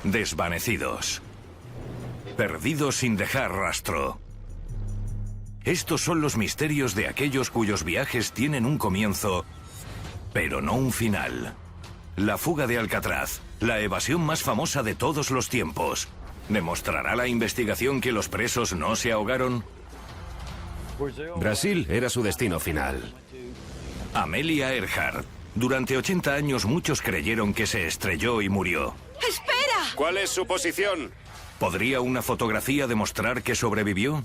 Desvanecidos. Perdidos sin dejar rastro. Estos son los misterios de aquellos cuyos viajes tienen un comienzo, pero no un final. La fuga de Alcatraz, la evasión más famosa de todos los tiempos. ¿Demostrará la investigación que los presos no se ahogaron? Brasil era su destino final. Amelia Earhart. Durante 80 años muchos creyeron que se estrelló y murió. ¡Espera! ¿Cuál es su posición? ¿Podría una fotografía demostrar que sobrevivió?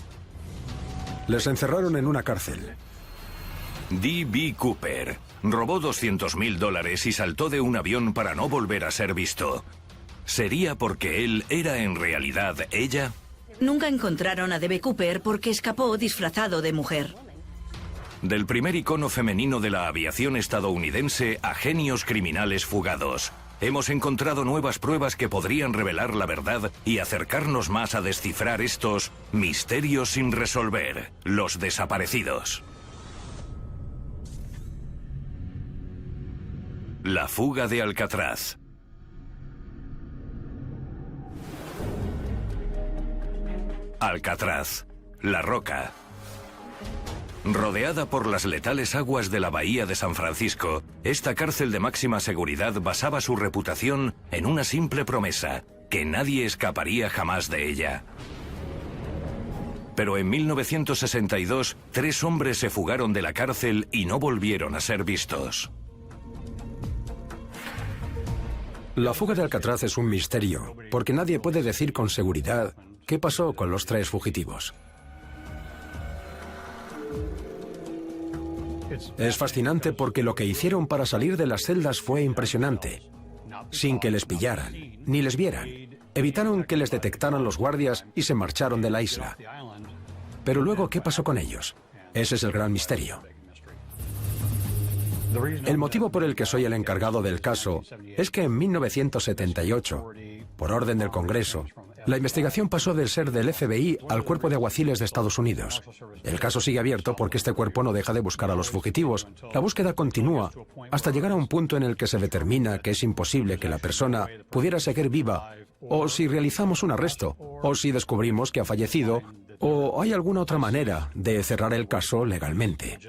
Les encerraron en una cárcel. D.B. Cooper robó $200.000 y saltó de un avión para no volver a ser visto. ¿Sería porque él era en realidad ella? Nunca encontraron a D.B. Cooper porque escapó disfrazado de mujer. Del primer icono femenino de la aviación estadounidense a genios criminales fugados, hemos encontrado nuevas pruebas que podrían revelar la verdad y acercarnos más a descifrar estos misterios sin resolver, los desaparecidos. La fuga de Alcatraz. Alcatraz, La Roca. Rodeada por las letales aguas de la bahía de San Francisco, esta cárcel de máxima seguridad basaba su reputación en una simple promesa, que nadie escaparía jamás de ella. Pero en 1962, 3 hombres se fugaron de la cárcel y no volvieron a ser vistos. La fuga de Alcatraz es un misterio, porque nadie puede decir con seguridad qué pasó con los 3 fugitivos. Es fascinante porque lo que hicieron para salir de las celdas fue impresionante. Sin que les pillaran, ni les vieran. Evitaron que les detectaran los guardias y se marcharon de la isla. Pero luego, ¿qué pasó con ellos? Ese es el gran misterio. El motivo por el que soy el encargado del caso es que en 1978, por orden del Congreso, la investigación pasó de ser del FBI al Cuerpo de Aguaciles de Estados Unidos. El caso sigue abierto porque este cuerpo no deja de buscar a los fugitivos. La búsqueda continúa hasta llegar a un punto en el que se determina que es imposible que la persona pudiera seguir viva, o si realizamos un arresto, o si descubrimos que ha fallecido, o hay alguna otra manera de cerrar el caso legalmente.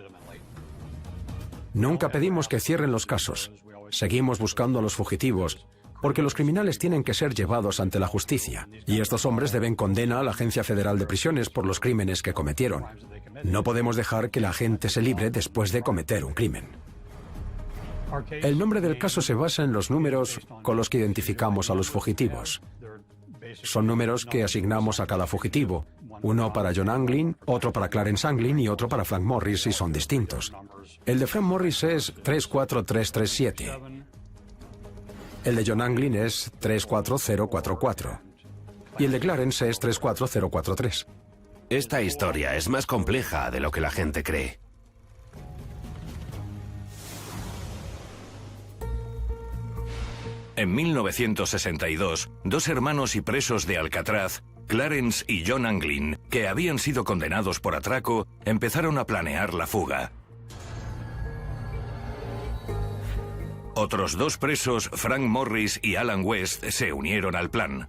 Nunca pedimos que cierren los casos. Seguimos buscando a los fugitivos, porque los criminales tienen que ser llevados ante la justicia. Y estos hombres deben condena a la Agencia Federal de Prisiones por los crímenes que cometieron. No podemos dejar que la gente se libre después de cometer un crimen. El nombre del caso se basa en los números con los que identificamos a los fugitivos. Son números que asignamos a cada fugitivo. Uno para John Anglin, otro para Clarence Anglin y otro para Frank Morris, y son distintos. El de Frank Morris es 34337. El de John Anglin es 34044. Y el de Clarence es 34043. Esta historia es más compleja de lo que la gente cree. En 1962, 2 hermanos y presos de Alcatraz, Clarence y John Anglin, que habían sido condenados por atraco, empezaron a planear la fuga. Otros 2 presos, Frank Morris y Alan West, se unieron al plan.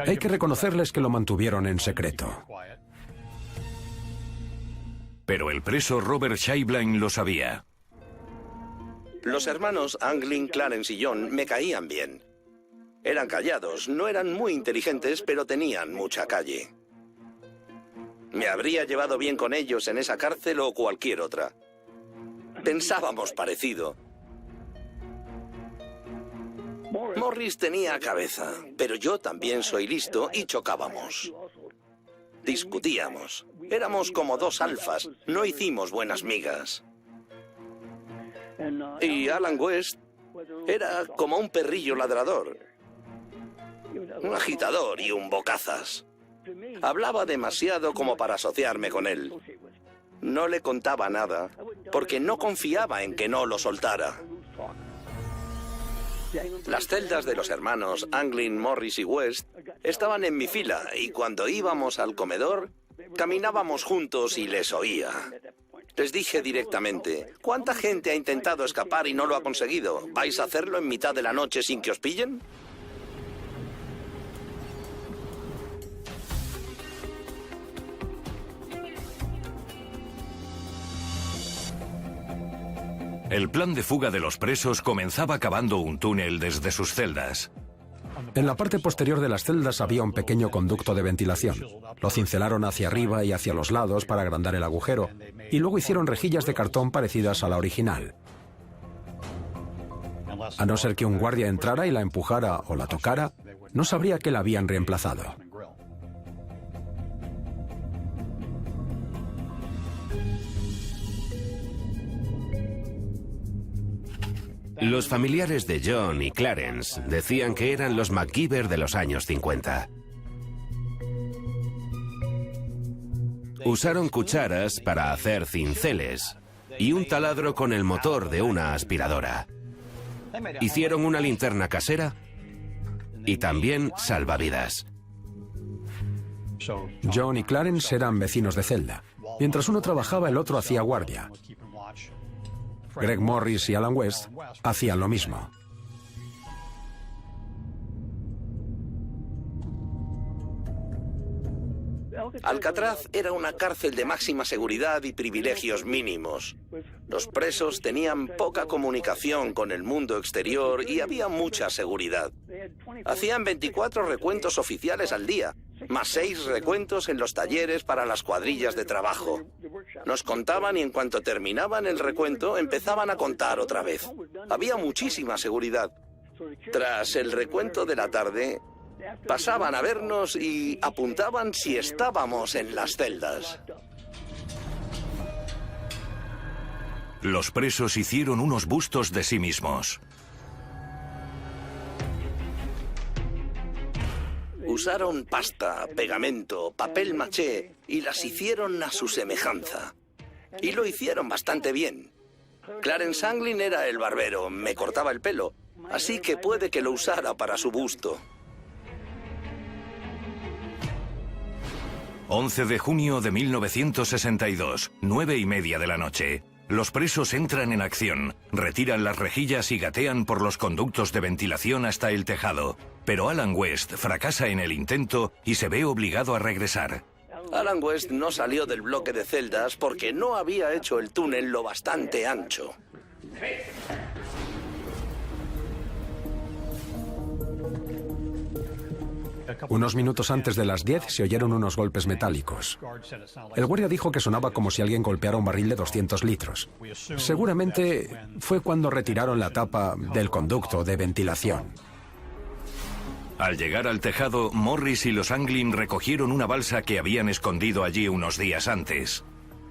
Hay que reconocerles que lo mantuvieron en secreto. Pero el preso Robert Scheiblein lo sabía. Los hermanos Anglin, Clarence y John me caían bien. Eran callados, no eran muy inteligentes, pero tenían mucha calle. Me habría llevado bien con ellos en esa cárcel o cualquier otra. Pensábamos parecido. Morris tenía cabeza, pero yo también soy listo y chocábamos. Discutíamos. Éramos como 2 alfas, no hicimos buenas migas. Y Alan West era como un perrillo ladrador, un agitador y un bocazas. Hablaba demasiado como para asociarme con él. No le contaba nada, porque no confiaba en que no lo soltara. Las celdas de los hermanos Anglin, Morris y West estaban en mi fila, y cuando íbamos al comedor, caminábamos juntos y les oía. Les dije directamente, ¿cuánta gente ha intentado escapar y no lo ha conseguido? ¿Vais a hacerlo en mitad de la noche sin que os pillen? El plan de fuga de los presos comenzaba cavando un túnel desde sus celdas. En la parte posterior de las celdas había un pequeño conducto de ventilación. Lo cincelaron hacia arriba y hacia los lados para agrandar el agujero, y luego hicieron rejillas de cartón parecidas a la original. A no ser que un guardia entrara y la empujara o la tocara, no sabría que la habían reemplazado. Los familiares de John y Clarence decían que eran los MacGyver de los años 50. Usaron cucharas para hacer cinceles y un taladro con el motor de una aspiradora. Hicieron una linterna casera y también salvavidas. John y Clarence eran vecinos de celda. Mientras uno trabajaba, el otro hacía guardia. Greg Morris y Alan West hacían lo mismo. Alcatraz era una cárcel de máxima seguridad y privilegios mínimos. Los presos tenían poca comunicación con el mundo exterior y había mucha seguridad. Hacían 24 recuentos oficiales al día, más 6 recuentos en los talleres para las cuadrillas de trabajo. Nos contaban y en cuanto terminaban el recuento empezaban a contar otra vez. Había muchísima seguridad. Tras el recuento de la tarde, pasaban a vernos y apuntaban si estábamos en las celdas. Los presos hicieron unos bustos de sí mismos. Usaron pasta, pegamento, papel maché y las hicieron a su semejanza. Y lo hicieron bastante bien. Clarence Anglin era el barbero, me cortaba el pelo, así que puede que lo usara para su busto. 11 de junio de 1962, 9:30 de la noche. Los presos entran en acción, retiran las rejillas y gatean por los conductos de ventilación hasta el tejado. Pero Alan West fracasa en el intento y se ve obligado a regresar. Alan West no salió del bloque de celdas porque no había hecho el túnel lo bastante ancho. Unos minutos antes de las 10 se oyeron unos golpes metálicos. El guardia dijo que sonaba como si alguien golpeara un barril de 200 litros. Seguramente fue cuando retiraron la tapa del conducto de ventilación. Al llegar al tejado, Morris y los Anglin recogieron una balsa que habían escondido allí unos días antes.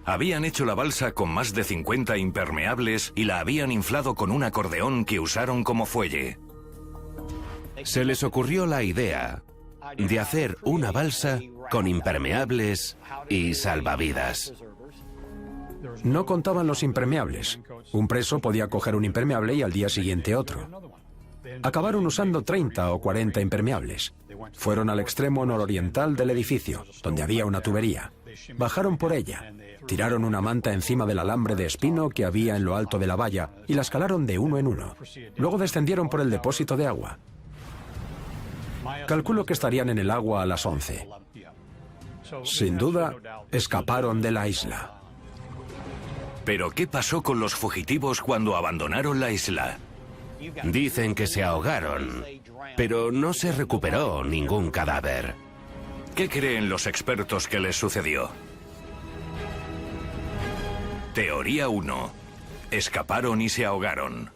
Habían hecho la balsa con más de 50 impermeables y la habían inflado con un acordeón que usaron como fuelle. Se les ocurrió la idea de hacer una balsa con impermeables y salvavidas. No contaban los impermeables. Un preso podía coger un impermeable y al día siguiente otro. Acabaron usando 30 o 40 impermeables. Fueron al extremo nororiental del edificio, donde había una tubería. Bajaron por ella, tiraron una manta encima del alambre de espino que había en lo alto de la valla y la escalaron de uno en uno. Luego descendieron por el depósito de agua. Calculo que estarían en el agua a las 11. Sin duda, escaparon de la isla. ¿Pero qué pasó con los fugitivos cuando abandonaron la isla? Dicen que se ahogaron, pero no se recuperó ningún cadáver. ¿Qué creen los expertos que les sucedió? Teoría 1. Escaparon y se ahogaron.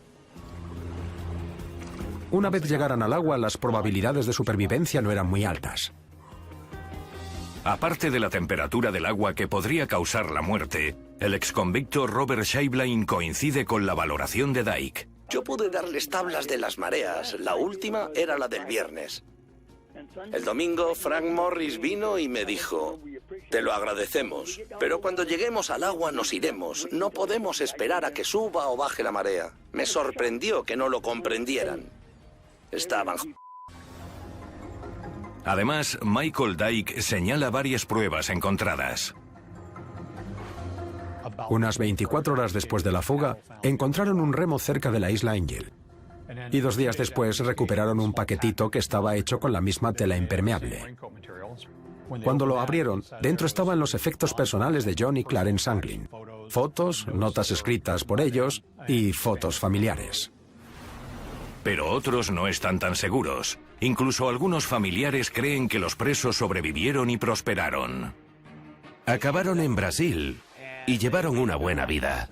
Una vez llegaran al agua, las probabilidades de supervivencia no eran muy altas. Aparte de la temperatura del agua que podría causar la muerte, el exconvicto Robert Scheiblein coincide con la valoración de Dyke. Yo pude darles tablas de las mareas. La última era la del viernes. El domingo, Frank Morris vino y me dijo: te lo agradecemos, pero cuando lleguemos al agua nos iremos. No podemos esperar a que suba o baje la marea. Me sorprendió que no lo comprendieran. Estaban... Además, Michael Dyke señala varias pruebas encontradas. Unas 24 horas después de la fuga, encontraron un remo cerca de la isla Angel. Y 2 días después recuperaron un paquetito que estaba hecho con la misma tela impermeable. Cuando lo abrieron, dentro estaban los efectos personales de John y Clarence Anglin. Fotos, notas escritas por ellos y fotos familiares. Pero otros no están tan seguros. Incluso algunos familiares creen que los presos sobrevivieron y prosperaron. Acabaron en Brasil y llevaron una buena vida.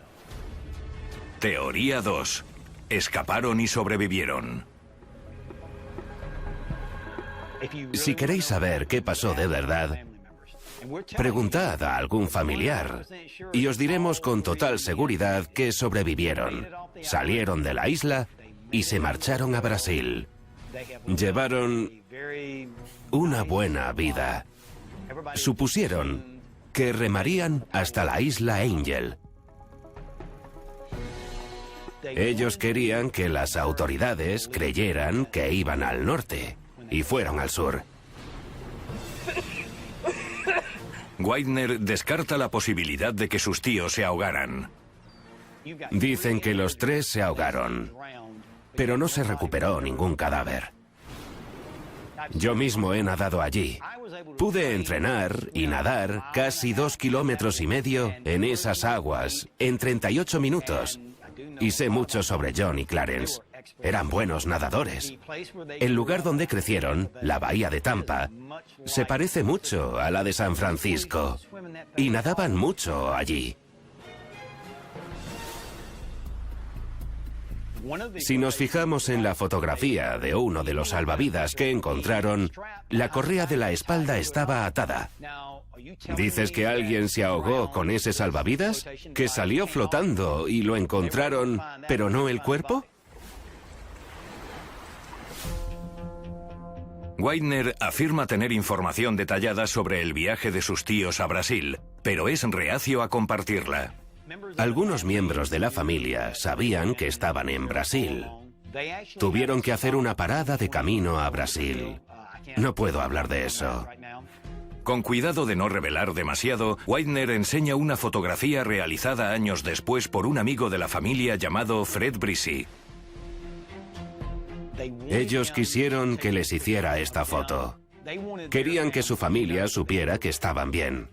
Teoría 2. Escaparon y sobrevivieron. Si queréis saber qué pasó de verdad, preguntad a algún familiar y os diremos con total seguridad que sobrevivieron. Salieron de la isla y se marcharon a Brasil. Llevaron una buena vida. Supusieron que remarían hasta la isla Angel. Ellos querían que las autoridades creyeran que iban al norte y fueron al sur. Widener descarta la posibilidad de que sus tíos se ahogaran. Dicen que los 3 se ahogaron, pero no se recuperó ningún cadáver. Yo mismo he nadado allí. Pude entrenar y nadar casi 2,5 kilómetros en esas aguas en 38 minutos. Y sé mucho sobre John y Clarence. Eran buenos nadadores. El lugar donde crecieron, la bahía de Tampa, se parece mucho a la de San Francisco. Y nadaban mucho allí. Si nos fijamos en la fotografía de uno de los salvavidas que encontraron, la correa de la espalda estaba atada. ¿Dices que alguien se ahogó con ese salvavidas? ¿Que salió flotando y lo encontraron, pero no el cuerpo? Widener afirma tener información detallada sobre el viaje de sus tíos a Brasil, pero es reacio a compartirla. Algunos miembros de la familia sabían que estaban en Brasil. Tuvieron que hacer una parada de camino a Brasil. No puedo hablar de eso. Con cuidado de no revelar demasiado, Widener enseña una fotografía realizada años después por un amigo de la familia llamado Fred Brissi. Ellos quisieron que les hiciera esta foto. Querían que su familia supiera que estaban bien.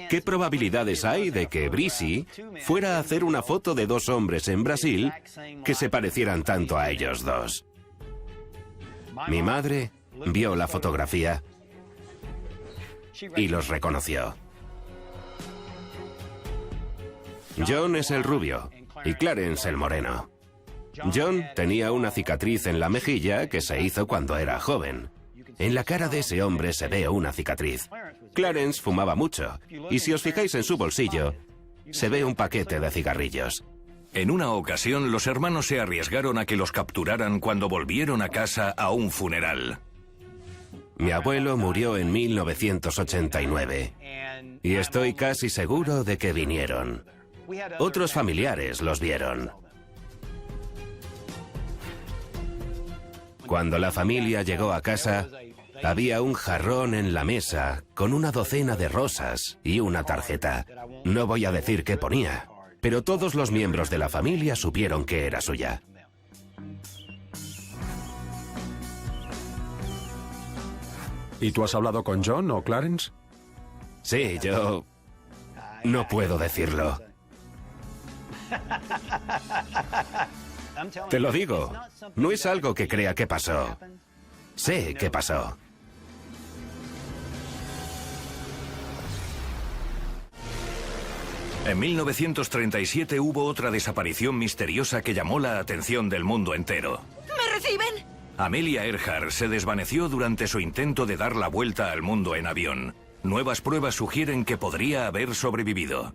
¿Qué probabilidades hay de que Brissi fuera a hacer una foto de 2 hombres en Brasil que se parecieran tanto a ellos 2? Mi madre vio la fotografía y los reconoció. John es el rubio y Clarence el moreno. John tenía una cicatriz en la mejilla que se hizo cuando era joven. En la cara de ese hombre se ve una cicatriz. Clarence fumaba mucho, y si os fijáis en su bolsillo, se ve un paquete de cigarrillos. En una ocasión, los hermanos se arriesgaron a que los capturaran cuando volvieron a casa a un funeral. Mi abuelo murió en 1989, y estoy casi seguro de que vinieron. Otros familiares los vieron. Cuando la familia llegó a casa, había un jarrón en la mesa con una docena de rosas y una tarjeta. No voy a decir qué ponía, pero todos los miembros de la familia supieron que era suya. ¿Y tú has hablado con John o Clarence? Sí, yo... no puedo decirlo. Te lo digo, no es algo que crea que pasó. Sé que pasó. En 1937 hubo otra desaparición misteriosa que llamó la atención del mundo entero. ¿Me reciben? Amelia Earhart se desvaneció durante su intento de dar la vuelta al mundo en avión. Nuevas pruebas sugieren que podría haber sobrevivido.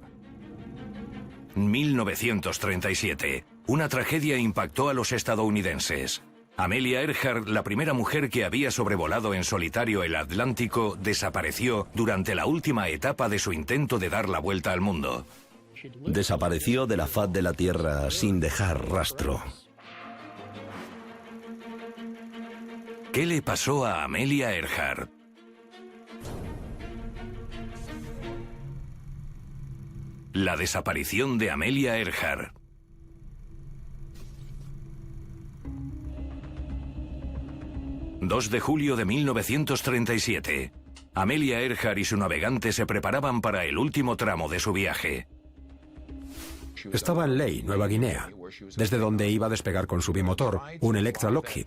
1937. Una tragedia impactó a los estadounidenses. Amelia Earhart, la primera mujer que había sobrevolado en solitario el Atlántico, desapareció durante la última etapa de su intento de dar la vuelta al mundo. Desapareció de la faz de la Tierra sin dejar rastro. ¿Qué le pasó a Amelia Earhart? La desaparición de Amelia Earhart. ...2 de julio de 1937... Amelia Earhart y su navegante se preparaban para el último tramo de su viaje. Estaba en Lae, Nueva Guinea, desde donde iba a despegar con su bimotor, un Electra Lockheed,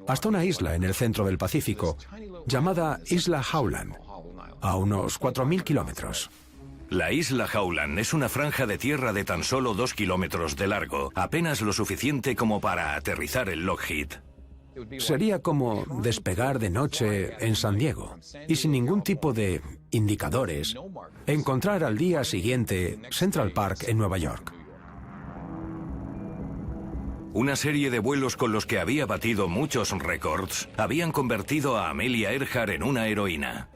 hasta una isla en el centro del Pacífico, llamada Isla Howland, a unos 4.000 kilómetros. La isla Howland es una franja de tierra de tan solo 2 kilómetros de largo, apenas lo suficiente como para aterrizar el Lockheed. Sería como despegar de noche en San Diego y sin ningún tipo de indicadores, encontrar al día siguiente Central Park en Nueva York. Una serie de vuelos con los que había batido muchos récords habían convertido a Amelia Earhart en una heroína.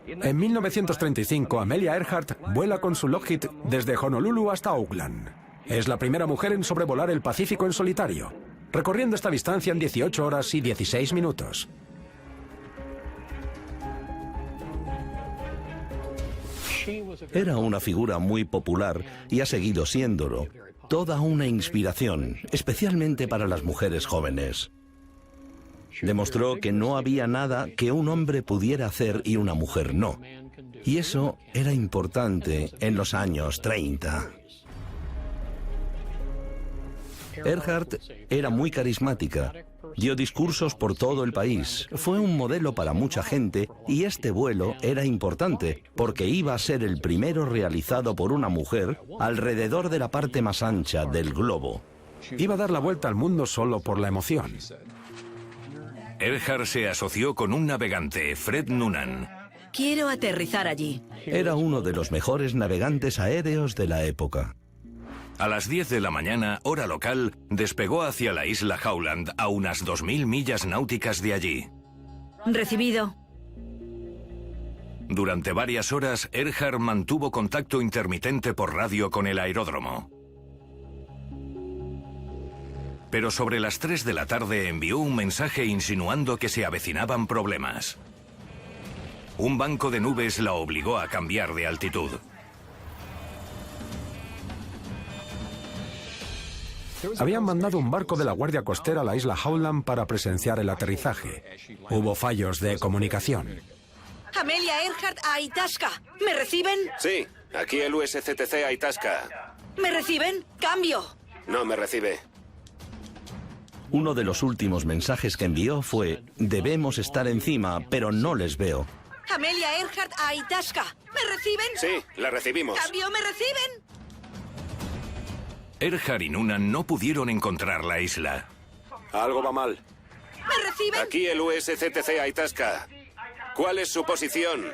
En 1935, Amelia Earhart vuela con su Lockheed desde Honolulu hasta Auckland. Es la primera mujer en sobrevolar el Pacífico en solitario, recorriendo esta distancia en 18 horas y 16 minutos. Era una figura muy popular y ha seguido siéndolo. Toda una inspiración, especialmente para las mujeres jóvenes. Demostró que no había nada que un hombre pudiera hacer y una mujer no. Y eso era importante en los años 30. Earhart era muy carismática. Dio discursos por todo el país. Fue un modelo para mucha gente y este vuelo era importante porque iba a ser el primero realizado por una mujer alrededor de la parte más ancha del globo. Iba a dar la vuelta al mundo solo por la emoción. Earhart se asoció con un navegante, Fred Noonan. Quiero aterrizar allí. Era uno de los mejores navegantes aéreos de la época. A las 10 de la mañana, hora local, despegó hacia la isla Howland, a unas 2.000 millas náuticas de allí. Recibido. Durante varias horas, Earhart mantuvo contacto intermitente por radio con el aeródromo. Pero sobre las 3 de la tarde envió un mensaje insinuando que se avecinaban problemas. Un banco de nubes la obligó a cambiar de altitud. Habían mandado un barco de la Guardia Costera a la isla Howland para presenciar el aterrizaje. Hubo fallos de comunicación. Amelia Earhart a Itasca. ¿Me reciben? Sí, aquí el USCTC a Itasca. ¿Me reciben? Cambio. No me recibe. Uno de los últimos mensajes que envió fue: debemos estar encima, pero no les veo. Amelia Earhart a Itasca. ¿Me reciben? Sí, la recibimos. Cambio, ¿me reciben? Earhart y Noonan no pudieron encontrar la isla. Algo va mal. ¿Me reciben? Aquí el USCTC a Itasca. ¿Cuál es su posición?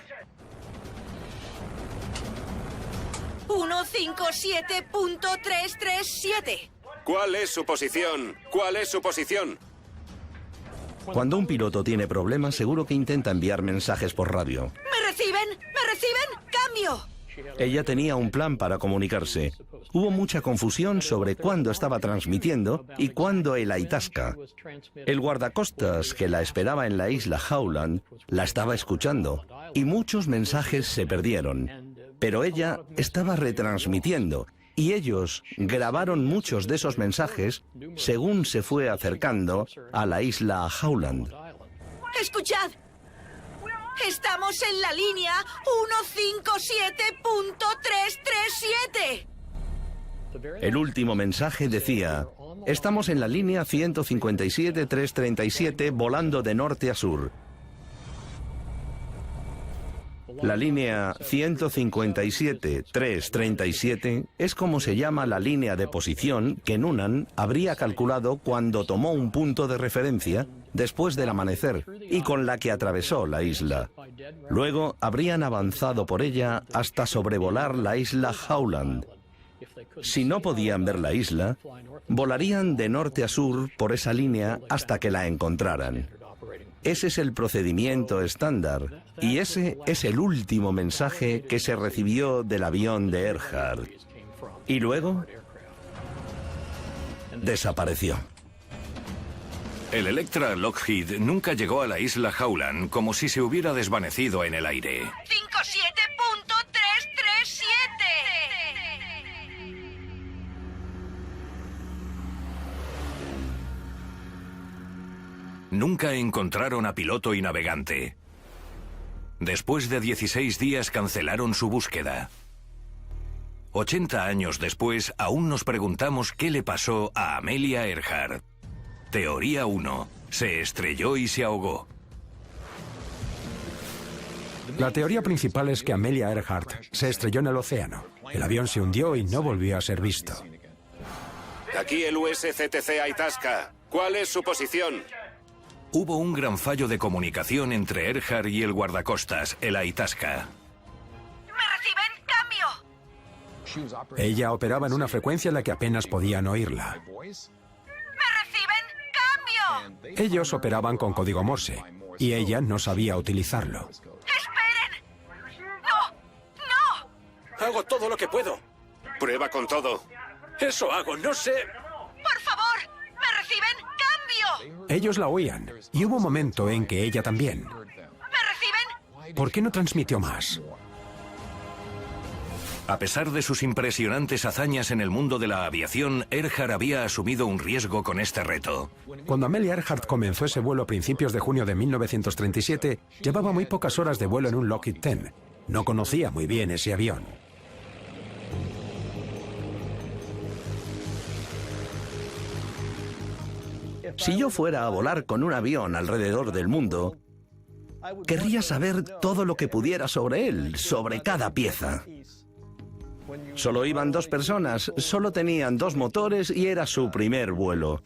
157.337. ¿Cuál es su posición? ¿Cuál es su posición? Cuando un piloto tiene problemas, seguro que intenta enviar mensajes por radio. ¿Me reciben? ¿Me reciben? Cambio. Ella tenía un plan para comunicarse. Hubo mucha confusión sobre cuándo estaba transmitiendo y cuándo el Itasca. El guardacostas que la esperaba en la isla Howland la estaba escuchando y muchos mensajes se perdieron. Pero ella estaba retransmitiendo y ellos grabaron muchos de esos mensajes según se fue acercando a la isla Howland. Escuchad. Estamos en la línea 157.337. El último mensaje decía: estamos en la línea 157.337 volando de norte a sur. La línea 157.337 es como se llama la línea de posición que Noonan habría calculado cuando tomó un punto de referencia después del amanecer y con la que atravesó la isla. Luego habrían avanzado por ella hasta sobrevolar la isla Howland. Si no podían ver la isla, volarían de norte a sur por esa línea hasta que la encontraran. Ese es el procedimiento estándar y ese es el último mensaje que se recibió del avión de Earhart. Y luego desapareció. El Electra Lockheed nunca llegó a la isla Howland, como si se hubiera desvanecido en el aire. 57.337. nunca encontraron a piloto y navegante. Después de 16 días cancelaron su búsqueda. 80 años después, aún nos preguntamos qué le pasó a Amelia Earhart. Teoría 1. Se estrelló y se ahogó. La teoría principal es que Amelia Earhart se estrelló en el océano. El avión se hundió y no volvió a ser visto. Aquí el USCTC Itasca. ¿Cuál es su posición? Hubo un gran fallo de comunicación entre Earhart y el guardacostas, el Itasca. ¿Me reciben? ¡Cambio! Ella operaba en una frecuencia en la que apenas podían oírla. ¿Me reciben? ¡Cambio! Ellos operaban con código Morse y ella no sabía utilizarlo. ¡Esperen! ¡No! ¡No! Hago todo lo que puedo. Prueba con todo. Eso hago, no sé. ¡Por favor! ¿Me reciben? ¡Cambio! Ellos la oían y hubo un momento en que ella también. ¿Me reciben? ¿Por qué no transmitió más? A pesar de sus impresionantes hazañas en el mundo de la aviación, Earhart había asumido un riesgo con este reto. Cuando Amelia Earhart comenzó ese vuelo a principios de junio de 1937, llevaba muy pocas horas de vuelo en un Lockheed 10. No conocía muy bien ese avión. Si yo fuera a volar con un avión alrededor del mundo, querría saber todo lo que pudiera sobre él, sobre cada pieza. Solo iban 2 personas, solo tenían 2 motores y era su primer vuelo.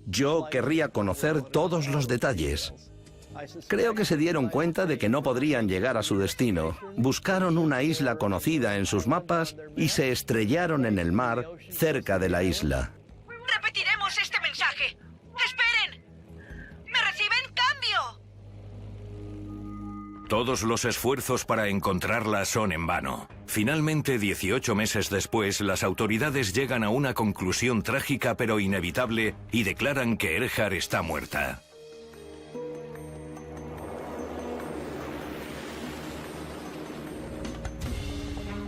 Yo querría conocer todos los detalles. Creo que se dieron cuenta de que no podrían llegar a su destino. Buscaron una isla conocida en sus mapas y se estrellaron en el mar cerca de la isla. Repetiremos este mensaje. ¡Esperen! ¿Me reciben? ¡Cambio! Todos los esfuerzos para encontrarla son en vano. Finalmente, 18 meses después, las autoridades llegan a una conclusión trágica pero inevitable y declaran que Earhart está muerta.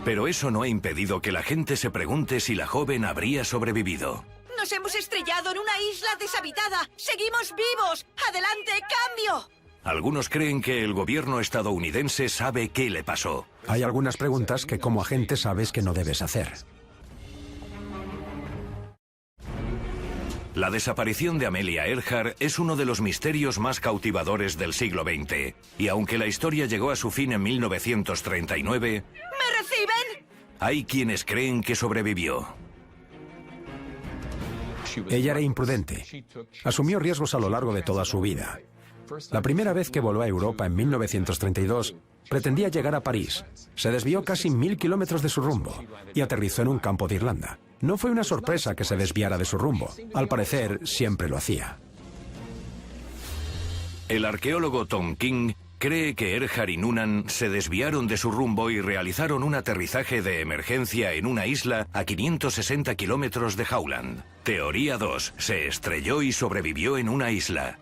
Pero eso no ha impedido que la gente se pregunte si la joven habría sobrevivido. ¡Nos hemos estrellado en una isla deshabitada! ¡Seguimos vivos! ¡Adelante, cambio! Algunos creen que el gobierno estadounidense sabe qué le pasó. Hay algunas preguntas que como agente sabes que no debes hacer. La desaparición de Amelia Earhart es uno de los misterios más cautivadores del siglo XX. Y aunque la historia llegó a su fin en 1939... ¿Me reciben? Hay quienes creen que sobrevivió. Ella era imprudente. Asumió riesgos a lo largo de toda su vida. La primera vez que voló a Europa en 1932, pretendía llegar a París. Se desvió casi 1000 kilómetros de su rumbo y aterrizó en un campo de Irlanda. No fue una sorpresa que se desviara de su rumbo. Al parecer, siempre lo hacía. El arqueólogo Tom King cree que Earhart y Noonan se desviaron de su rumbo y realizaron un aterrizaje de emergencia en una isla a 560 kilómetros de Howland. Teoría 2. Se estrelló y sobrevivió en una isla.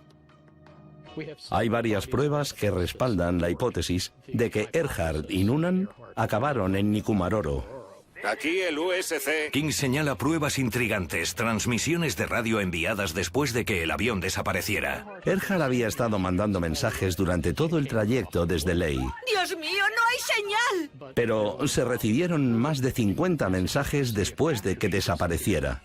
Hay varias pruebas que respaldan la hipótesis de que Earhart y Noonan acabaron en Nikumaroro. Aquí el USC. King señala pruebas intrigantes, transmisiones de radio enviadas después de que el avión desapareciera. Earhart había estado mandando mensajes durante todo el trayecto desde Ley. ¡Dios mío, no hay señal! Pero se recibieron más de 50 mensajes después de que desapareciera.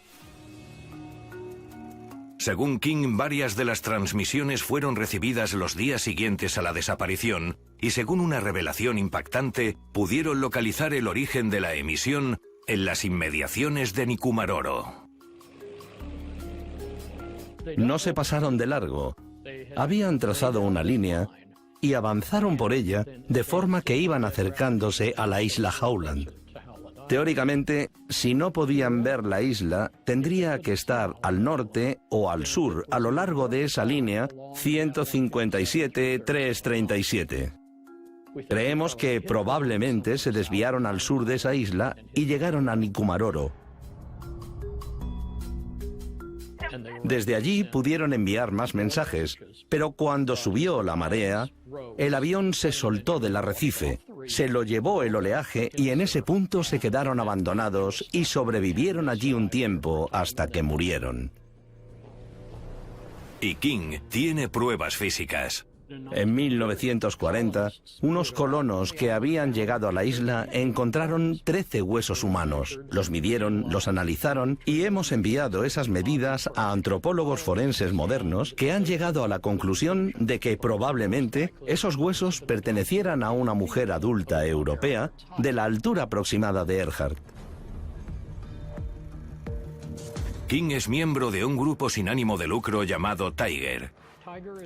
Según King, varias de las transmisiones fueron recibidas los días siguientes a la desaparición y según una revelación impactante, pudieron localizar el origen de la emisión en las inmediaciones de Nikumaroro. No se pasaron de largo. Habían trazado una línea y avanzaron por ella de forma que iban acercándose a la isla Howland. Teóricamente, si no podían ver la isla, tendría que estar al norte o al sur a lo largo de esa línea 157-337. Creemos que probablemente se desviaron al sur de esa isla y llegaron a Nikumaroro. Desde allí pudieron enviar más mensajes, pero cuando subió la marea, el avión se soltó del arrecife, se lo llevó el oleaje y en ese punto se quedaron abandonados y sobrevivieron allí un tiempo hasta que murieron. Y King tiene pruebas físicas. En 1940, unos colonos que habían llegado a la isla encontraron 13 huesos humanos. Los midieron, los analizaron y hemos enviado esas medidas a antropólogos forenses modernos que han llegado a la conclusión de que probablemente esos huesos pertenecieran a una mujer adulta europea de la altura aproximada de Earhart. King es miembro de un grupo sin ánimo de lucro llamado Tiger.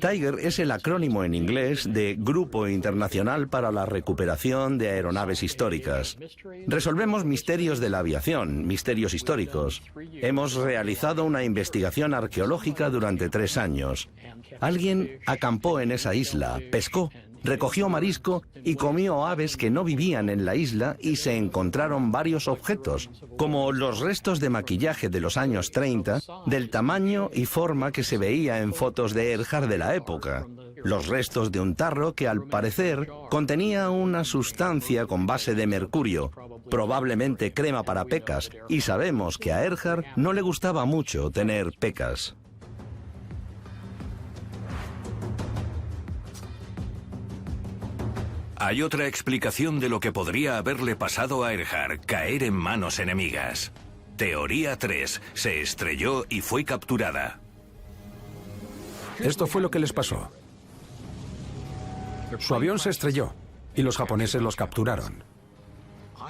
Tiger es el acrónimo en inglés de Grupo Internacional para la Recuperación de Aeronaves Históricas. Resolvemos misterios de la aviación, misterios históricos. Hemos realizado una investigación arqueológica durante 3 años. Alguien acampó en esa isla, pescó, recogió marisco y comió aves que no vivían en la isla y se encontraron varios objetos, como los restos de maquillaje de los años 30, del tamaño y forma que se veía en fotos de Earhart de la época. Los restos de un tarro que al parecer contenía una sustancia con base de mercurio, probablemente crema para pecas, y sabemos que a Earhart no le gustaba mucho tener pecas. Hay otra explicación de lo que podría haberle pasado a Earhart: caer en manos enemigas. Teoría 3. Se estrelló y fue capturada. Esto fue lo que les pasó. Su avión se estrelló y los japoneses los capturaron.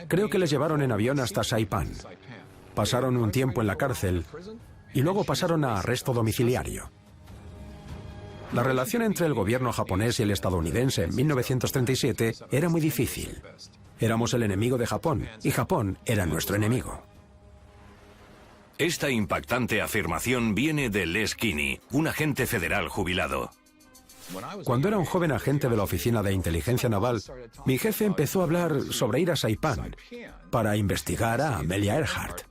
Creo que les llevaron en avión hasta Saipan. Pasaron un tiempo en la cárcel y luego pasaron a arresto domiciliario. La relación entre el gobierno japonés y el estadounidense en 1937 era muy difícil. Éramos el enemigo de Japón y Japón era nuestro enemigo. Esta impactante afirmación viene de Les Kinney, un agente federal jubilado. Cuando era un joven agente de la Oficina de Inteligencia Naval, mi jefe empezó a hablar sobre ir a Saipan para investigar a Amelia Earhart.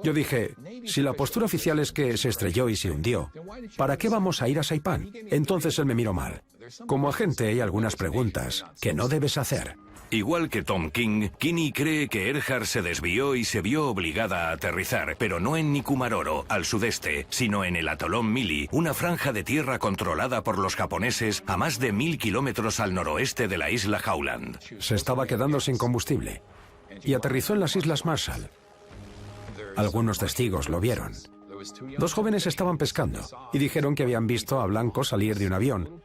Yo dije, si la postura oficial es que se estrelló y se hundió, ¿para qué vamos a ir a Saipan? Entonces él me miró mal. Como agente hay algunas preguntas que no debes hacer. Igual que Tom King, Kinney cree que Earhart se desvió y se vio obligada a aterrizar, pero no en Nikumaroro, al sudeste, sino en el atolón Mili, una franja de tierra controlada por los japoneses a más de 1000 kilómetros al noroeste de la isla Howland. Se estaba quedando sin combustible y aterrizó en las Islas Marshall. Algunos testigos lo vieron. 2 jóvenes estaban pescando y dijeron que habían visto a blancos salir de un avión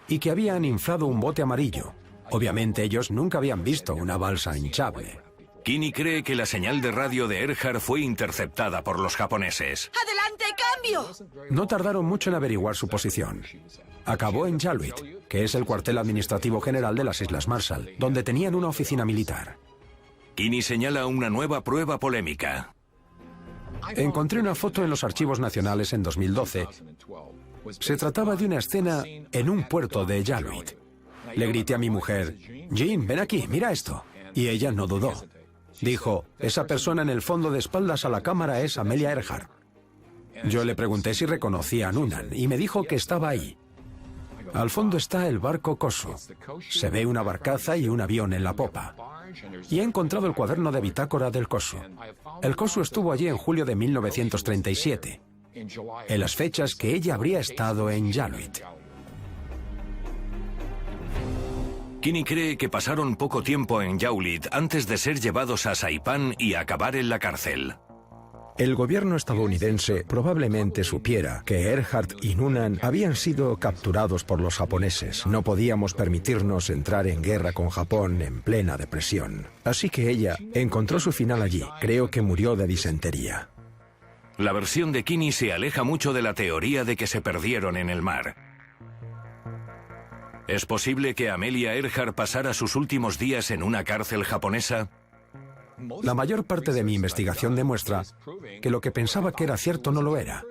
y que habían inflado un bote amarillo. Obviamente ellos nunca habían visto una balsa hinchable. Kinney cree que la señal de radio de Earhart fue interceptada por los japoneses. ¡Adelante, cambio! No tardaron mucho en averiguar su posición. Acabó en Jaluit, que es el cuartel administrativo general de las Islas Marshall, donde tenían una oficina militar. Kinney señala una nueva prueba polémica. Encontré una foto en los archivos nacionales en 2012. Se trataba de una escena en un puerto de Jaluit. Le grité a mi mujer, Jean, ven aquí, mira esto. Y ella no dudó. Dijo, esa persona en el fondo de espaldas a la cámara es Amelia Earhart. Yo le pregunté si reconocía a Noonan y me dijo que estaba ahí. Al fondo está el barco Kosu. Se ve una barcaza y un avión en la popa. Y he encontrado el cuaderno de bitácora del Kosu. El Kosu estuvo allí en julio de 1937, en las fechas que ella habría estado en Jaluit. Kinney cree que pasaron poco tiempo en Jaluit antes de ser llevados a Saipan y acabar en la cárcel. El gobierno estadounidense probablemente supiera que Earhart y Noonan habían sido capturados por los japoneses. No podíamos permitirnos entrar en guerra con Japón en plena depresión. Así que ella encontró su final allí. Creo que murió de disentería. La versión de Kinney se aleja mucho de la teoría de que se perdieron en el mar. ¿Es posible que Amelia Earhart pasara sus últimos días en una cárcel japonesa? La mayor parte de mi investigación demuestra que lo que pensaba que era cierto no lo era.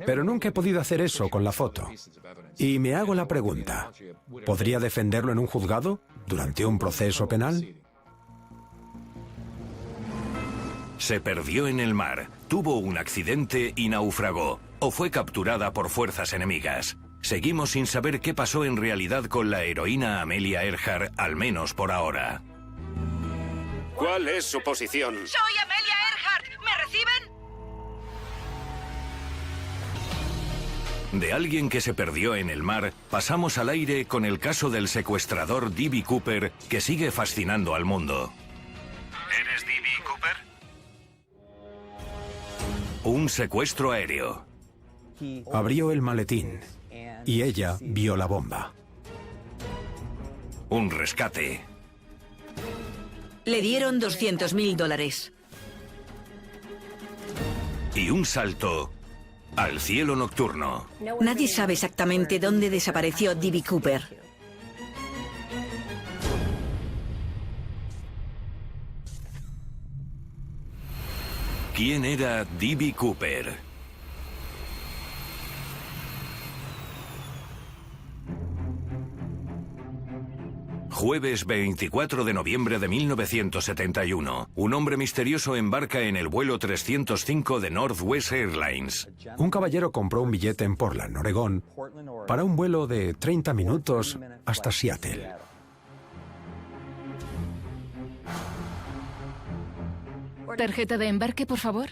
Pero nunca he podido hacer eso con la foto. Y me hago la pregunta, ¿podría defenderlo en un juzgado durante un proceso penal? Se perdió en el mar, tuvo un accidente y naufragó, o fue capturada por fuerzas enemigas. Seguimos sin saber qué pasó en realidad con la heroína Amelia Earhart, al menos por ahora. ¿Cuál es su posición? Soy Amelia Earhart. ¿Me reciben? De alguien que se perdió en el mar, pasamos al aire con el caso del secuestrador D.B. Cooper, que sigue fascinando al mundo. ¿Eres D.B. Cooper? Un secuestro aéreo. Abrió el maletín y ella vio la bomba. Un rescate. Le dieron $200.000. Y un salto al cielo nocturno. Nadie sabe exactamente dónde desapareció D.B. Cooper. ¿Quién era D.B. Cooper? Jueves 24 de noviembre de 1971. Un hombre misterioso embarca en el vuelo 305 de Northwest Airlines. Un caballero compró un billete en Portland, Oregón, para un vuelo de 30 minutos hasta Seattle. ¿Tarjeta de embarque, por favor?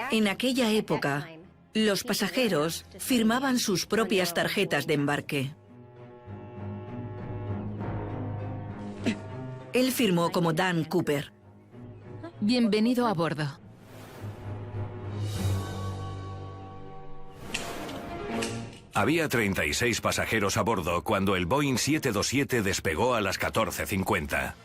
En aquella época, los pasajeros firmaban sus propias tarjetas de embarque. Él firmó como Dan Cooper. Bienvenido a bordo. Había 36 pasajeros a bordo cuando el Boeing 727 despegó a las 14:50.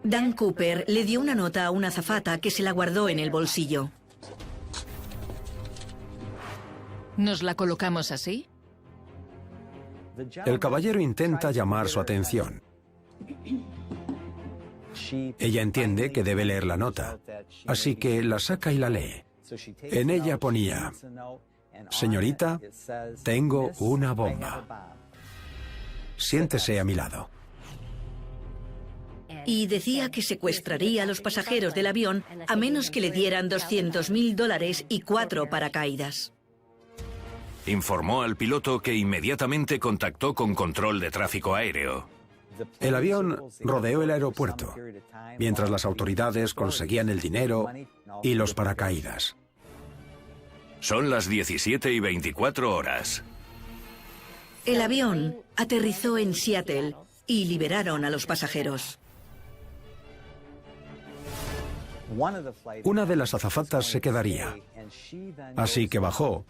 Dan Cooper le dio una nota a una azafata que se la guardó en el bolsillo. ¿Nos la colocamos así? El caballero intenta llamar su atención. Ella entiende que debe leer la nota, así que la saca y la lee. En ella ponía: señorita, tengo una bomba. Siéntese a mi lado. Y decía que secuestraría a los pasajeros del avión a menos que le dieran $200.000 y 4 paracaídas. Informó al piloto que inmediatamente contactó con control de tráfico aéreo. El avión rodeó el aeropuerto, mientras las autoridades conseguían el dinero y los paracaídas. Son las 17:24. El avión aterrizó en Seattle y liberaron a los pasajeros. Una de las azafatas se quedaría, así que bajó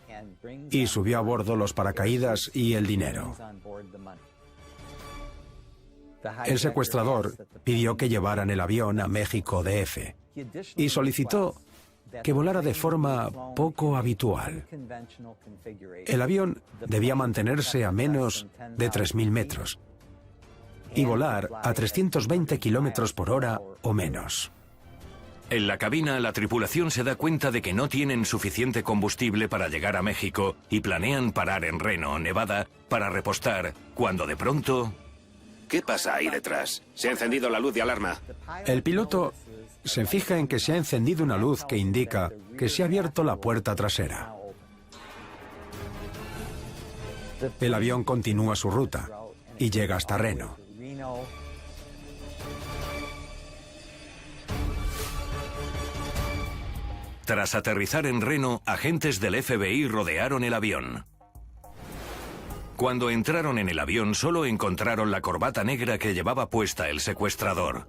y subió a bordo los paracaídas y el dinero. El secuestrador pidió que llevaran el avión a México DF y solicitó que volara de forma poco habitual. El avión debía mantenerse a menos de 3.000 metros y volar a 320 kilómetros por hora o menos. En la cabina, la tripulación se da cuenta de que no tienen suficiente combustible para llegar a México y planean parar en Reno, Nevada, para repostar, cuando de pronto... ¿Qué pasa ahí detrás? Se ha encendido la luz de alarma. El piloto se fija en que se ha encendido una luz que indica que se ha abierto la puerta trasera. El avión continúa su ruta y llega hasta Reno. Tras aterrizar en Reno, agentes del FBI rodearon el avión. Cuando entraron en el avión, solo encontraron la corbata negra que llevaba puesta el secuestrador.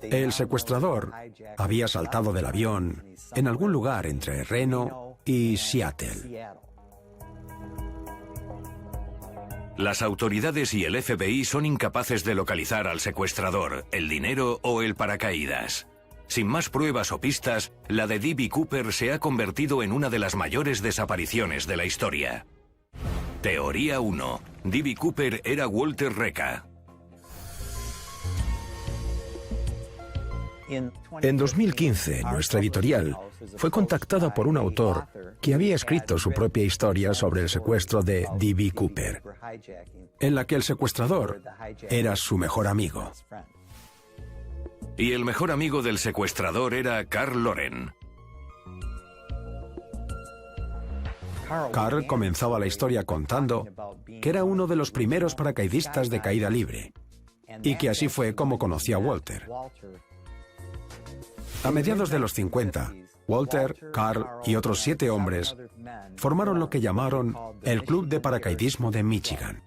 El secuestrador había saltado del avión en algún lugar entre Reno y Seattle. Las autoridades y el FBI son incapaces de localizar al secuestrador, el dinero o el paracaídas. Sin más pruebas o pistas, la de D.B. Cooper se ha convertido en una de las mayores desapariciones de la historia. Teoría 1. D.B. Cooper era Walter Reca. En 2015, nuestra editorial fue contactada por un autor que había escrito su propia historia sobre el secuestro de D.B. Cooper, en la que el secuestrador era su mejor amigo. Y el mejor amigo del secuestrador era Carl Loren. Carl comenzaba la historia contando que era uno de los primeros paracaidistas de caída libre y que así fue como conoció a Walter. A mediados de los 50, Walter, Carl y otros 7 hombres formaron lo que llamaron el Club de Paracaidismo de Michigan.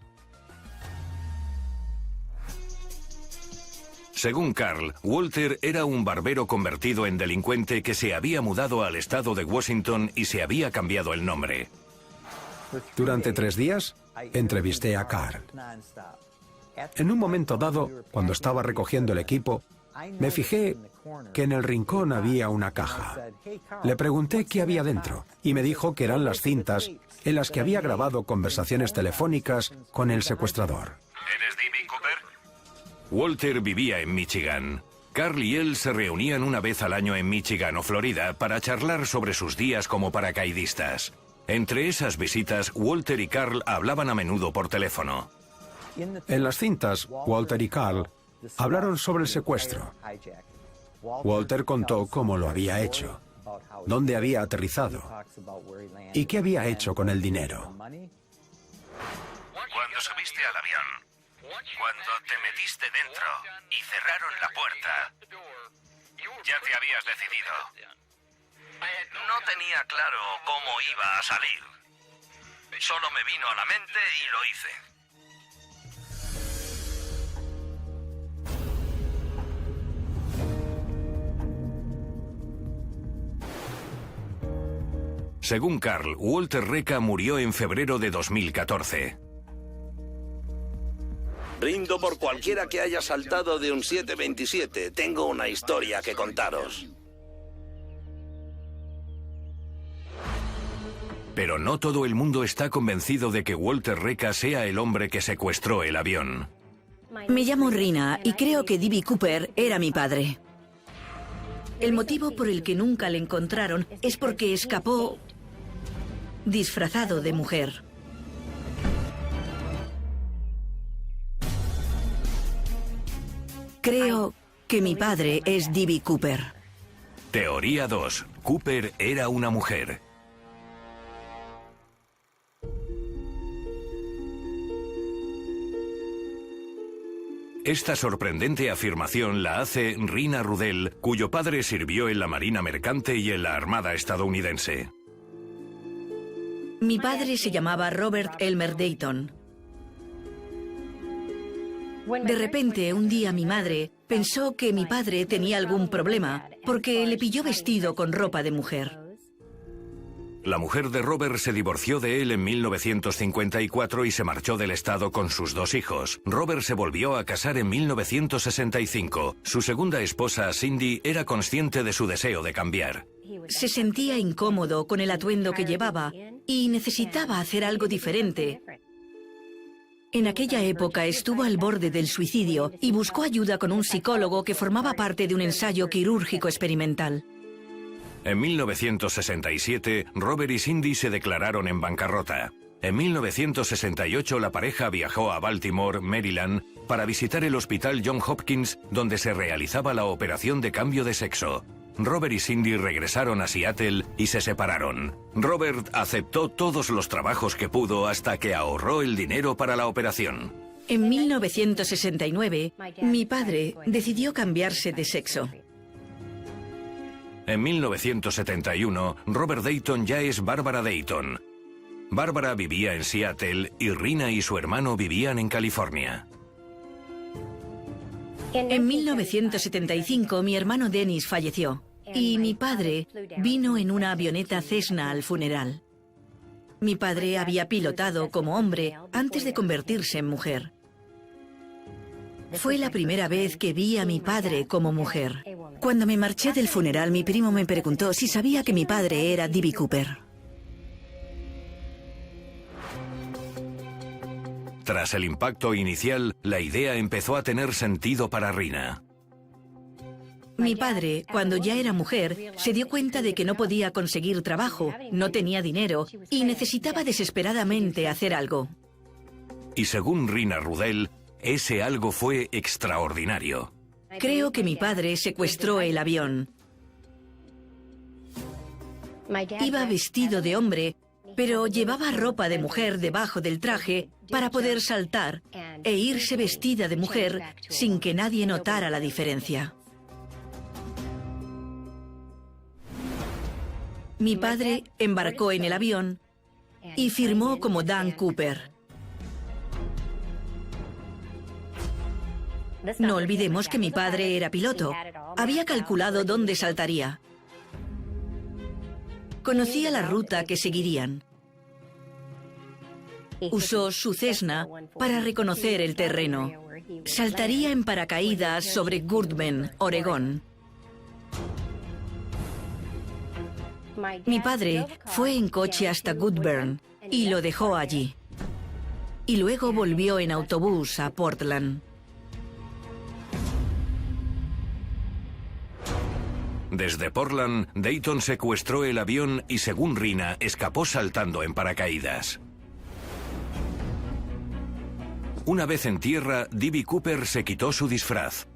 Según Carl, Walter era un barbero convertido en delincuente que se había mudado al estado de Washington y se había cambiado el nombre. Durante 3 días, entrevisté a Carl. En un momento dado, cuando estaba recogiendo el equipo, me fijé que en el rincón había una caja. Le pregunté qué había dentro y me dijo que eran las cintas en las que había grabado conversaciones telefónicas con el secuestrador. ¿Eres D.B. Cooper? Walter vivía en Michigan. Carl y él se reunían una vez al año en Michigan o Florida para charlar sobre sus días como paracaidistas. Entre esas visitas, Walter y Carl hablaban a menudo por teléfono. En las cintas, Walter y Carl hablaron sobre el secuestro. Walter contó cómo lo había hecho, dónde había aterrizado y qué había hecho con el dinero. Cuando subiste al avión, cuando te metiste dentro y cerraron la puerta, ya te habías decidido. No tenía claro cómo iba a salir. Solo me vino a la mente y lo hice. Según Carl, Walter Reca murió en febrero de 2014. Brindo por cualquiera que haya saltado de un 727. Tengo una historia que contaros. Pero no todo el mundo está convencido de que Walter Reca sea el hombre que secuestró el avión. Me llamo Rina y creo que D.B. Cooper era mi padre. El motivo por el que nunca le encontraron es porque escapó disfrazado de mujer. Creo que mi padre es D.B. Cooper. Teoría 2. Cooper era una mujer. Esta sorprendente afirmación la hace Rina Rudel, cuyo padre sirvió en la Marina Mercante y en la Armada estadounidense. Mi padre se llamaba Robert Elmer Dayton. De repente, un día mi madre pensó que mi padre tenía algún problema porque le pilló vestido con ropa de mujer. La mujer de Robert se divorció de él en 1954 y se marchó del estado con sus 2 hijos. Robert se volvió a casar en 1965. Su segunda esposa, Cindy, era consciente de su deseo de cambiar. Se sentía incómodo con el atuendo que llevaba y necesitaba hacer algo diferente. En aquella época estuvo al borde del suicidio y buscó ayuda con un psicólogo que formaba parte de un ensayo quirúrgico experimental. En 1967, Robert y Cindy se declararon en bancarrota. En 1968, la pareja viajó a Baltimore, Maryland, para visitar el hospital John Hopkins, donde se realizaba la operación de cambio de sexo. Robert y Cindy regresaron a Seattle y se separaron. Robert aceptó todos los trabajos que pudo hasta que ahorró el dinero para la operación. En 1969, mi padre decidió cambiarse de sexo. En 1971, Robert Dayton ya es Barbara Dayton. Barbara vivía en Seattle y Rina y su hermano vivían en California. En 1975, mi hermano Dennis falleció y mi padre vino en una avioneta Cessna al funeral. Mi padre había pilotado como hombre antes de convertirse en mujer. Fue la primera vez que vi a mi padre como mujer. Cuando me marché del funeral, mi primo me preguntó si sabía que mi padre era D.B. Cooper. Tras el impacto inicial, la idea empezó a tener sentido para Rina. Mi padre, cuando ya era mujer, se dio cuenta de que no podía conseguir trabajo, no tenía dinero y necesitaba desesperadamente hacer algo. Y según Rina Rudel, ese algo fue extraordinario. Creo que mi padre secuestró el avión. Iba vestido de hombre, pero llevaba ropa de mujer debajo del traje para poder saltar e irse vestida de mujer sin que nadie notara la diferencia. Mi padre embarcó en el avión y firmó como Dan Cooper. No olvidemos que mi padre era piloto. Había calculado dónde saltaría. Conocía la ruta que seguirían. Usó su Cessna para reconocer el terreno. Saltaría en paracaídas sobre Goodman, Oregón. Mi padre fue en coche hasta Goodburn y lo dejó allí. Y luego volvió en autobús a Portland. Desde Portland, Dayton secuestró el avión y, según Rina, escapó saltando en paracaídas. Una vez en tierra, D.B. Cooper se quitó su disfraz.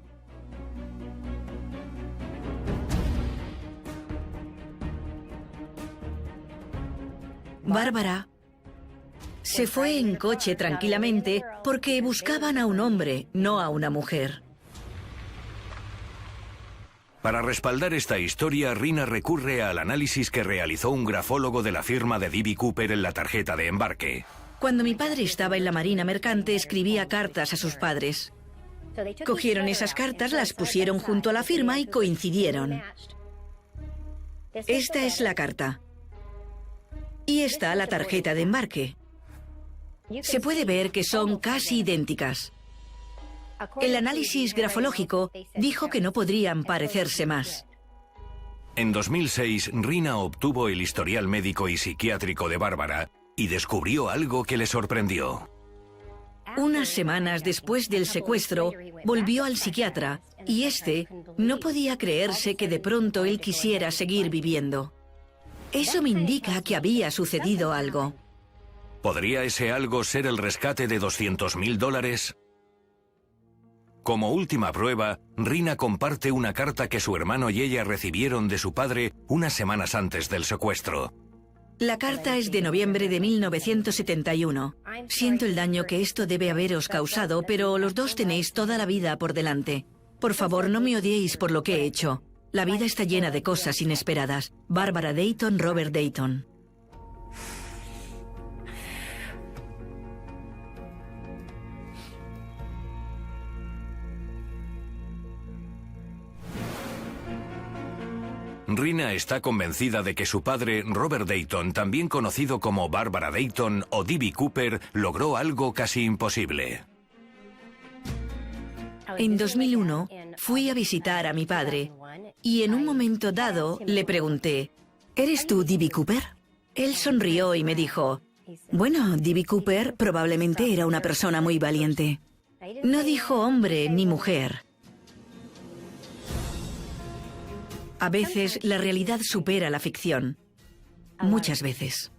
Bárbara se fue en coche tranquilamente porque buscaban a un hombre, no a una mujer. Para respaldar esta historia, Rina recurre al análisis que realizó un grafólogo de la firma de D.B. Cooper en la tarjeta de embarque. Cuando mi padre estaba en la Marina Mercante, escribía cartas a sus padres. Cogieron esas cartas, las pusieron junto a la firma y coincidieron. Esta es la carta. Y esta la tarjeta de embarque. Se puede ver que son casi idénticas. El análisis grafológico dijo que no podrían parecerse más. En 2006, Rina obtuvo el historial médico y psiquiátrico de Bárbara y descubrió algo que le sorprendió. Unas semanas después del secuestro, volvió al psiquiatra y este no podía creerse que de pronto él quisiera seguir viviendo. Eso me indica que había sucedido algo. ¿Podría ese algo ser el rescate de $200.000? Como última prueba, Rina comparte una carta que su hermano y ella recibieron de su padre unas semanas antes del secuestro. La carta es de noviembre de 1971. Siento el daño que esto debe haberos causado, pero los dos tenéis toda la vida por delante. Por favor, no me odiéis por lo que he hecho. La vida está llena de cosas inesperadas. Bárbara Dayton, Robert Dayton. Rina está convencida de que su padre, Robert Dayton, también conocido como Bárbara Dayton o D.B. Cooper, logró algo casi imposible. En 2001, fui a visitar a mi padre y en un momento dado le pregunté, ¿eres tú D.B. Cooper? Él sonrió y me dijo, bueno, D.B. Cooper probablemente era una persona muy valiente. No dijo hombre ni mujer. A veces la realidad supera la ficción. Muchas veces.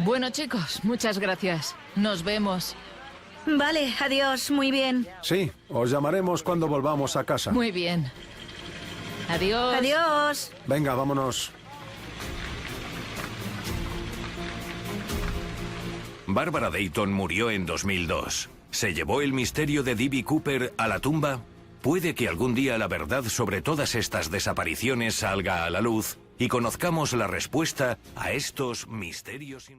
Bueno, chicos, muchas gracias. Nos vemos. Vale, adiós, muy bien. Sí, os llamaremos cuando volvamos a casa. Muy bien. Adiós. Adiós. Venga, vámonos. Bárbara Dayton murió en 2002. ¿Se llevó el misterio de D.B. Cooper a la tumba? Puede que algún día la verdad sobre todas estas desapariciones salga a la luz y conozcamos la respuesta a estos misterios.